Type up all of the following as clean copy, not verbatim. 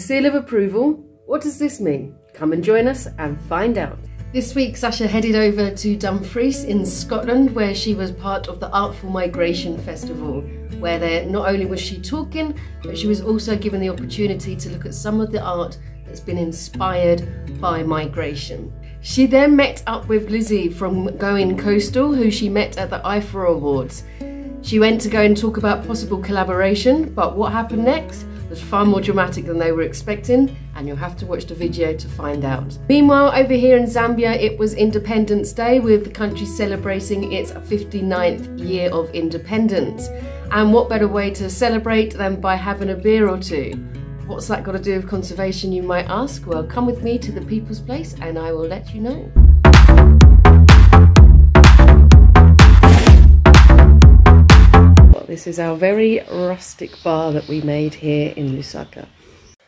seal of approval. What does this mean? Come and join us and find out. This week, Sacha headed over to Dumfries in Scotland, where she was part of the Artful Migration Festival, where not only was she talking, but she was also given the opportunity to look at some of the art that's been inspired by migration. She then met up with Lizzie from Going Coastal, who she met at the IFA Awards. She went to go and talk about possible collaboration, but what happened next was far more dramatic than they were expecting, and you'll have to watch the video to find out. Meanwhile, over here in Zambia, it was Independence Day, with the country celebrating its 59th year of independence. And what better way to celebrate than by having a beer or two? What's that got to do with conservation, you might ask? Well, come with me to the People's Place and I will let you know. This is our very rustic bar that we made here in Lusaka.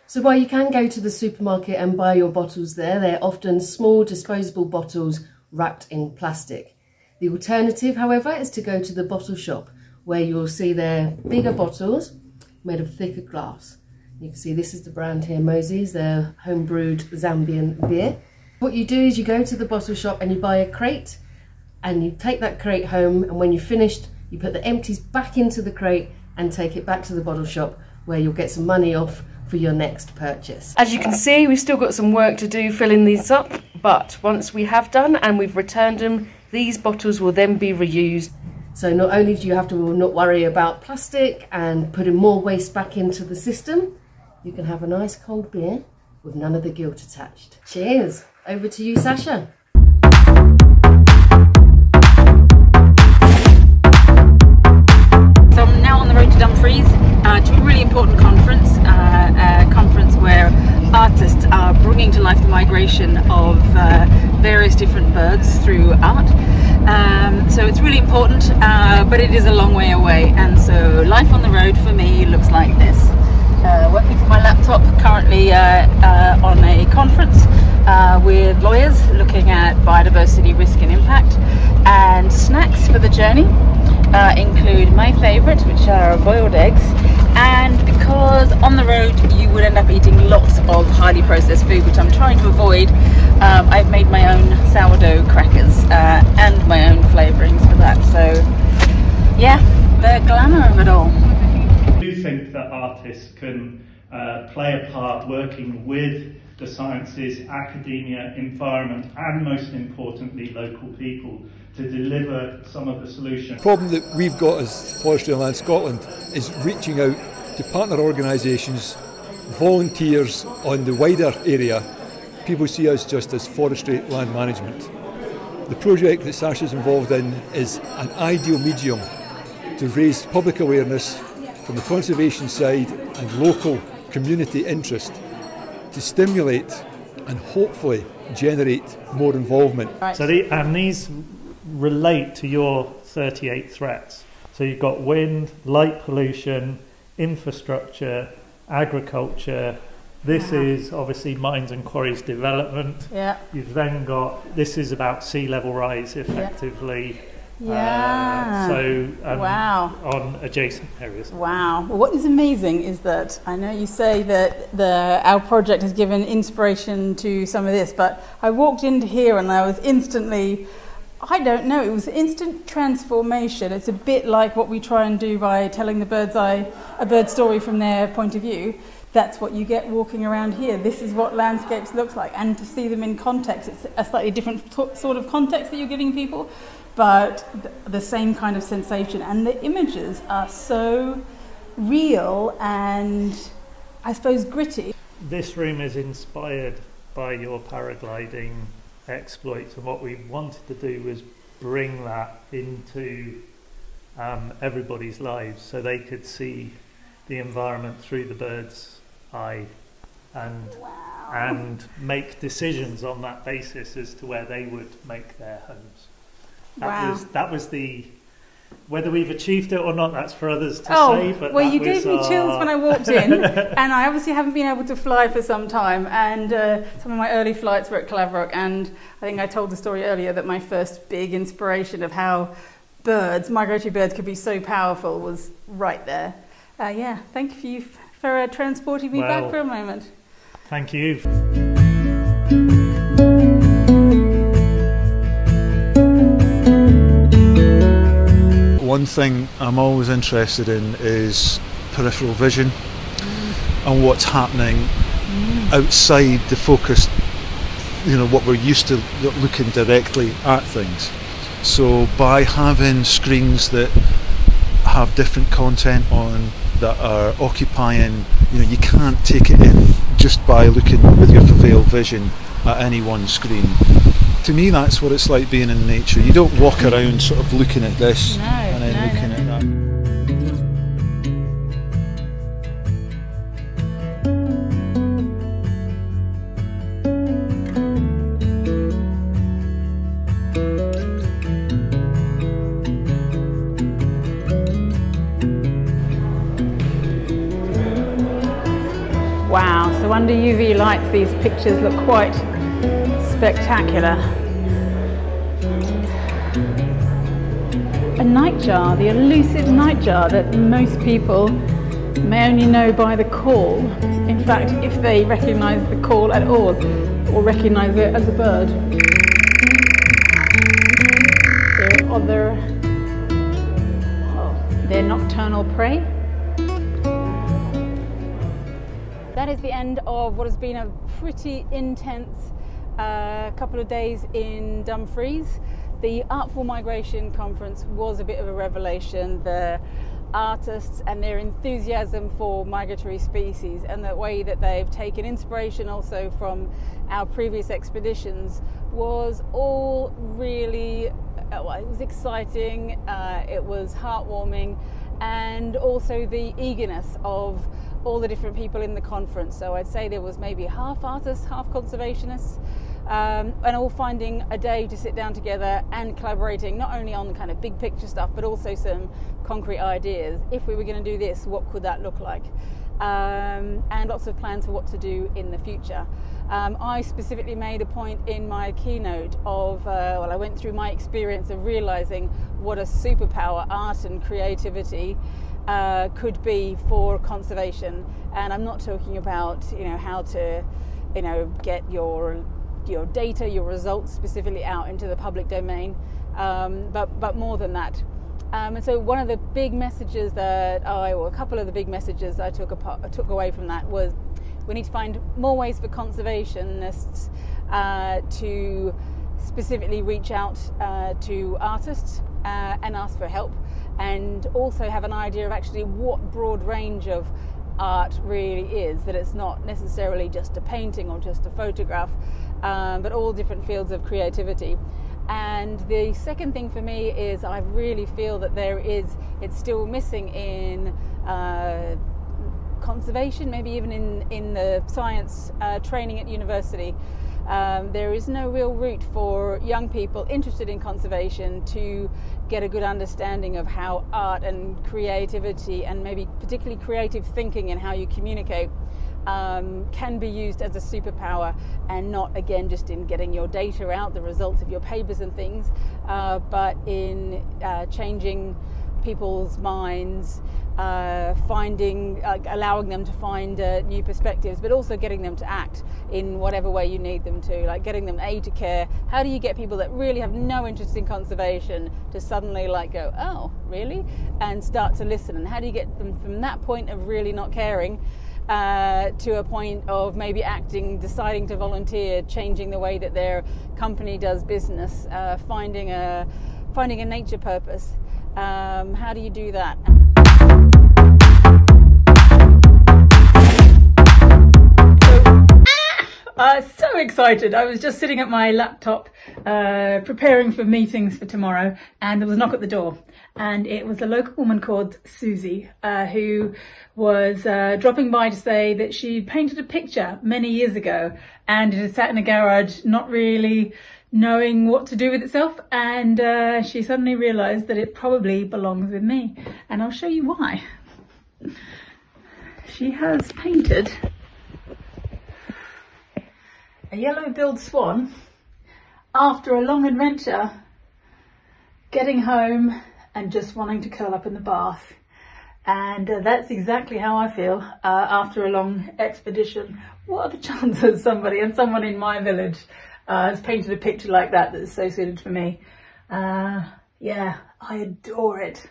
So while you can go to the supermarket and buy your bottles there, they're often small disposable bottles wrapped in plastic. The alternative, however, is to go to the bottle shop, where you'll see their bigger bottles made of thicker glass. You can see this is the brand here, Mosey's, their home-brewed Zambian beer. What you do is you go to the bottle shop and you buy a crate, and you take that crate home, and when you're finished, you put the empties back into the crate and take it back to the bottle shop, where you'll get some money off for your next purchase. As you can see, we've still got some work to do filling these up, but once we have done and we've returned them, these bottles will then be reused. So not only do you have to not worry about plastic and putting more waste back into the system, you can have a nice cold beer with none of the guilt attached. Cheers! Over to you, Sacha. So I'm now on the road to Dumfries to a really important conference, a conference where artists are bringing to life the migration of various different birds through art. So it's really important, but it is a long way away, and so life on the road for me looks like this. Working from my laptop, currently on a conference with lawyers looking at biodiversity risk and impact, and snacks for the journey include my favourite, which are boiled eggs, and because on the road you would end up eating lots of highly processed food, which I'm trying to avoid, I've made my own sourdough crackers and my own flavourings for that. So yeah, the glamour of it all. I do think that artists can play a part working with the sciences, academia, environment, and most importantly local people to deliver some of the solutions. The problem that we've got as Forestry and Land Scotland is reaching out to partner organisations, volunteers on the wider area. People see us just as forestry land management. The project that Sacha is involved in is an ideal medium to raise public awareness from the conservation side and local community interest to stimulate and hopefully generate more involvement. Right. So these relate to your 38 threats. So you've got wind, light pollution, infrastructure, agriculture. This is obviously mines and quarries development. Yeah. You've then got, this is about sea level rise effectively. Yeah. Wow. On adjacent areas. Wow. Well, what is amazing is that I know you say that our project has given inspiration to some of this, but I walked into here and I was instantly, I don't know, it was instant transformation. It's a bit like what we try and do by telling the a bird story from their point of view. That's what you get walking around here. This is what landscapes look like, and to see them in context, it's a slightly different sort of context that you're giving people, but the same kind of sensation. And the images are so real and, I suppose, gritty. This room is inspired by your paragliding exploits, and what we wanted to do was bring that into everybody's lives so they could see the environment through the bird's eye and make decisions on that basis as to where they would make their homes. That was the, whether we've achieved it or not, that's for others to say. But well, you gave me chills when I walked in, and I obviously haven't been able to fly for some time, and some of my early flights were at Clavrock, and I think I told the story earlier that my first big inspiration of how birds, migratory birds, could be so powerful was right there. Yeah, thank you for transporting me back for a moment. Thank you. One thing I'm always interested in is peripheral vision and what's happening outside the focus, what we're used to looking directly at things. So by having screens that have different content on, that are occupying, you can't take it in just by looking with your veiled vision at any one screen. To me, that's what it's like being in nature. You don't walk around sort of looking at this and then looking at that. Wow, so under UV lights these pictures look quite spectacular. A nightjar, the elusive nightjar that most people may only know by the call. In fact, if they recognise the call at all, or recognise it as a bird. They're nocturnal prey. That is the end of what has been a pretty intense couple of days in Dumfries. The Artful Migration Conference was a bit of a revelation. The artists and their enthusiasm for migratory species and the way that they've taken inspiration also from our previous expeditions was all really, it was exciting, it was heartwarming, and also the eagerness of all the different people in the conference. So I'd say there was maybe half artists, half conservationists, and all finding a day to sit down together and collaborating not only on kind of big picture stuff but also some concrete ideas. If we were going to do this, what could that look like? And lots of plans for what to do in the future. I specifically made a point in my keynote of, I went through my experience of realizing what a superpower art and creativity could be for conservation. And I'm not talking about how to get your data, your results specifically out into the public domain, but more than that. And so one of the big messages a couple of the big messages I took away from that was we need to find more ways for conservationists to specifically reach out to artists and ask for help, and also have an idea of actually what broad range of art really is, that it's not necessarily just a painting or just a photograph, but all different fields of creativity. And the second thing for me is I really feel that it's still missing in conservation, maybe even in the science training at university. There is no real route for young people interested in conservation to get a good understanding of how art and creativity, and maybe particularly creative thinking and how you communicate, can be used as a superpower, and not again just in getting your data out, the results of your papers and things, but in changing people's minds, allowing them to find new perspectives, but also getting them to act in whatever way you need them to, like getting them to care. How do you get people that really have no interest in conservation to suddenly go, oh really, and start to listen? And how do you get them from that point of really not caring to a point of maybe acting, deciding to volunteer, changing the way that their company does business, finding a nature purpose? How do you do that? So excited. I was just sitting at my laptop preparing for meetings for tomorrow, and there was a knock at the door, and it was a local woman called Susie who was dropping by to say that she painted a picture many years ago and it had sat in a garage not really knowing what to do with itself, and she suddenly realised that it probably belongs with me, and I'll show you why. She has painted a yellow-billed swan after a long adventure, getting home and just wanting to curl up in the bath. And that's exactly how I feel after a long expedition. What are the chances someone in my village has painted a picture like that that's so suited for me? Yeah, I adore it.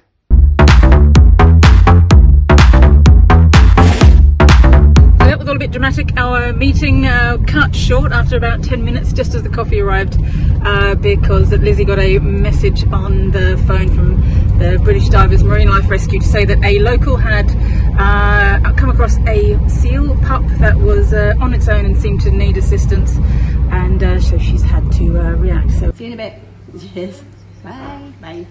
That was all a bit dramatic. Our meeting cut short after about 10 minutes, just as the coffee arrived, because Lizzie got a message on the phone from the British Divers Marine Life Rescue to say that a local had come across a seal pup that was on its own and seemed to need assistance, and so she's had to react. So see you in a bit. Cheers. Bye. Bye.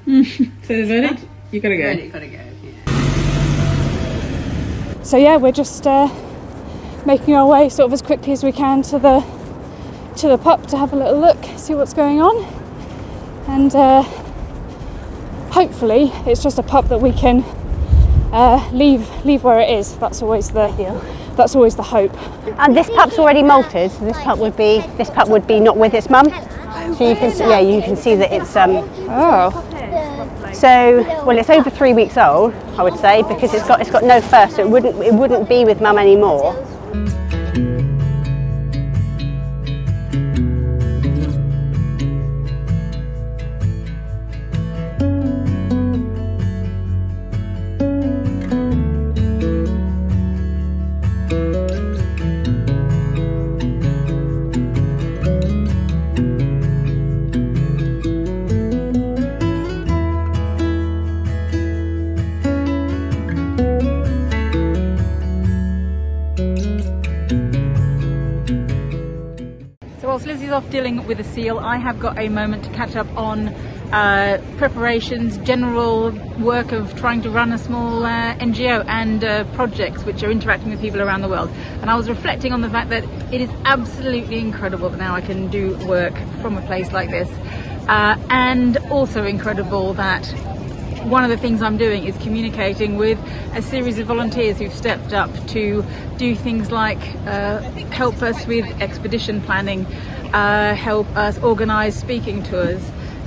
So there's verdict? You gotta go. Verdict, gotta go. So yeah, we're just making our way sort of as quickly as we can to the pup to have a little look, see what's going on, and hopefully it's just a pup that we can leave where it is. That's always the hope. And this pup's already molted, so this pup would be not with its mum. So you can see, yeah, you can see that it's So, well, it's over 3 weeks old, I would say, because it's got no fur, so it wouldn't be with mum anymore. Whilst Lizzie's off dealing with the seal, I have got a moment to catch up on preparations, general work of trying to run a small NGO and projects which are interacting with people around the world. And I was reflecting on the fact that it is absolutely incredible that now I can do work from a place like this, and also incredible that one of the things I'm doing is communicating with a series of volunteers who've stepped up to do things like help us with expedition planning, help us organise speaking tours,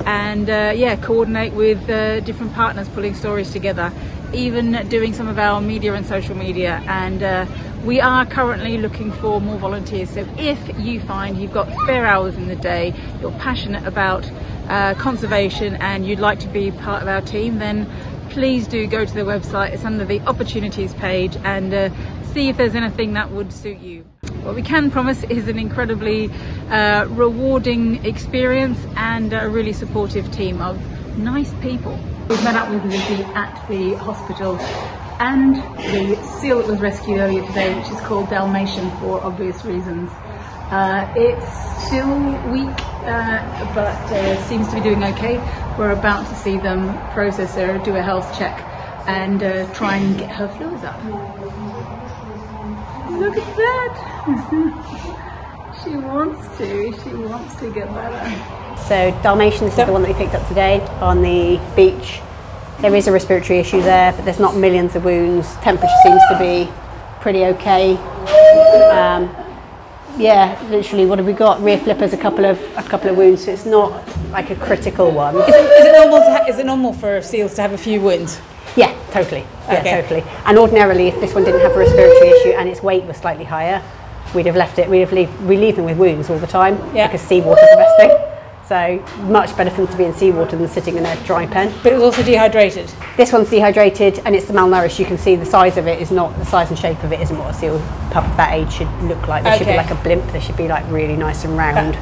and yeah, coordinate with different partners pulling stories together, even doing some of our media and social media. And we are currently looking for more volunteers, so if you find you've got spare hours in the day, you're passionate about conservation and you'd like to be part of our team, then please do go to the website. It's under the opportunities page, and see if there's anything that would suit you. What we can promise is an incredibly rewarding experience and a really supportive team of nice people. We've met up with Lizzie at the hospital and the seal that was rescued earlier today, which is called Dalmatian for obvious reasons. It's still weak, but seems to be doing okay. We're about to see them process her, do a health check, and try and get her fluids up. Look at that! She wants to get better. So Dalmatian, this is the one that we picked up today on the beach. There is a respiratory issue there, but there's not millions of wounds. Temperature seems to be pretty okay. Yeah, literally, what have we got? Rear flippers, a couple of wounds, so it's not like a critical one. Is it normal for seals to have a few wounds? Yeah, totally. Yeah, okay. Totally. And ordinarily, if this one didn't have a respiratory issue and its weight was slightly higher, we'd have left it. We leave them with wounds all the time, yeah, because seawater's the best thing. So much better for them to be in seawater than sitting in a dry pen. But it was also dehydrated. This one's dehydrated, and it's the malnourished. You can see the size of it is not, the size and shape of it isn't what a seal pup of that age should look like. They should be like a blimp. They should be like really nice and round.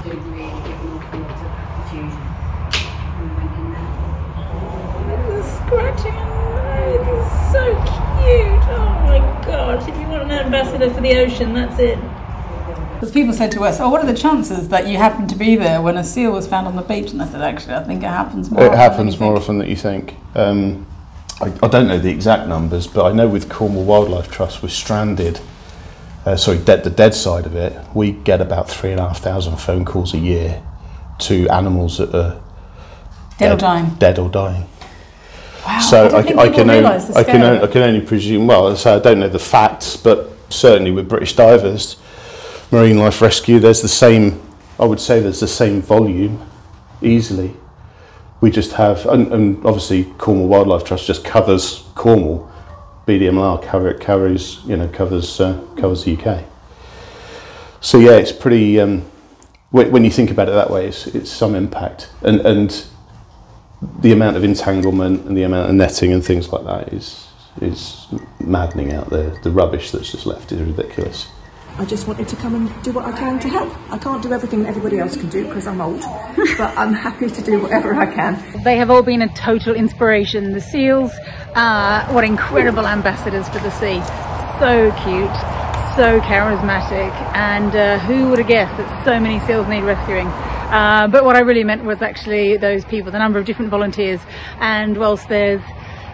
Scratching and it's so cute. Oh my gosh, if you want an ambassador for the ocean, that's it. Because people said to us, oh, what are the chances that you happened to be there when a seal was found on the beach? And I said, actually, I think it happens more often. It happens more often than you think. I don't know the exact numbers, but I know with Cornwall Wildlife Trust, we're stranded, the dead side of it, we get about 3,500 phone calls a year to animals that are dead or dying. Wow, so I can only presume, well, so I don't know the facts, but certainly with British Divers Marine Life Rescue, there's the same, I would say there's the same volume, easily, We just have, and obviously Cornwall Wildlife Trust just covers Cornwall. BDMLR covers the UK. So yeah, it's pretty. When you think about it that way, it's some impact, and the amount of entanglement and the amount of netting and things like that is maddening out there. The rubbish that's just left is ridiculous. I just wanted to come and do what I can to help. I can't do everything that everybody else can do because I'm old, but I'm happy to do whatever I can. They have all been a total inspiration. The seals are what incredible ambassadors for the sea. So cute, so charismatic, and who would have guessed that so many seals need rescuing? But what I really meant was actually those people, the number of different volunteers, and whilst there's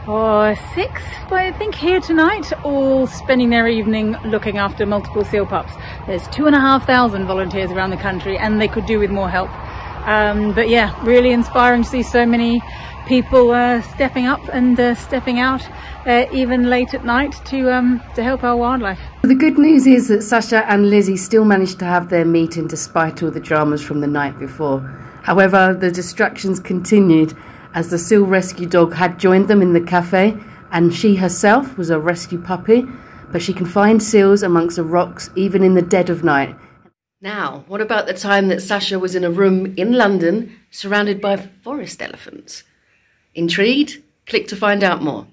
6, I think, here tonight, all spending their evening looking after multiple seal pups. There's 2,500 volunteers around the country, and they could do with more help. But yeah, really inspiring to see so many people stepping up and stepping out even late at night to help our wildlife. The good news is that Sacha and Lizzie still managed to have their meeting despite all the dramas from the night before. However, the distractions continued as the seal rescue dog had joined them in the cafe, and she herself was a rescue puppy, but she can find seals amongst the rocks even in the dead of night. Now, what about the time that Sacha was in a room in London surrounded by forest elephants? Intrigued? Click to find out more.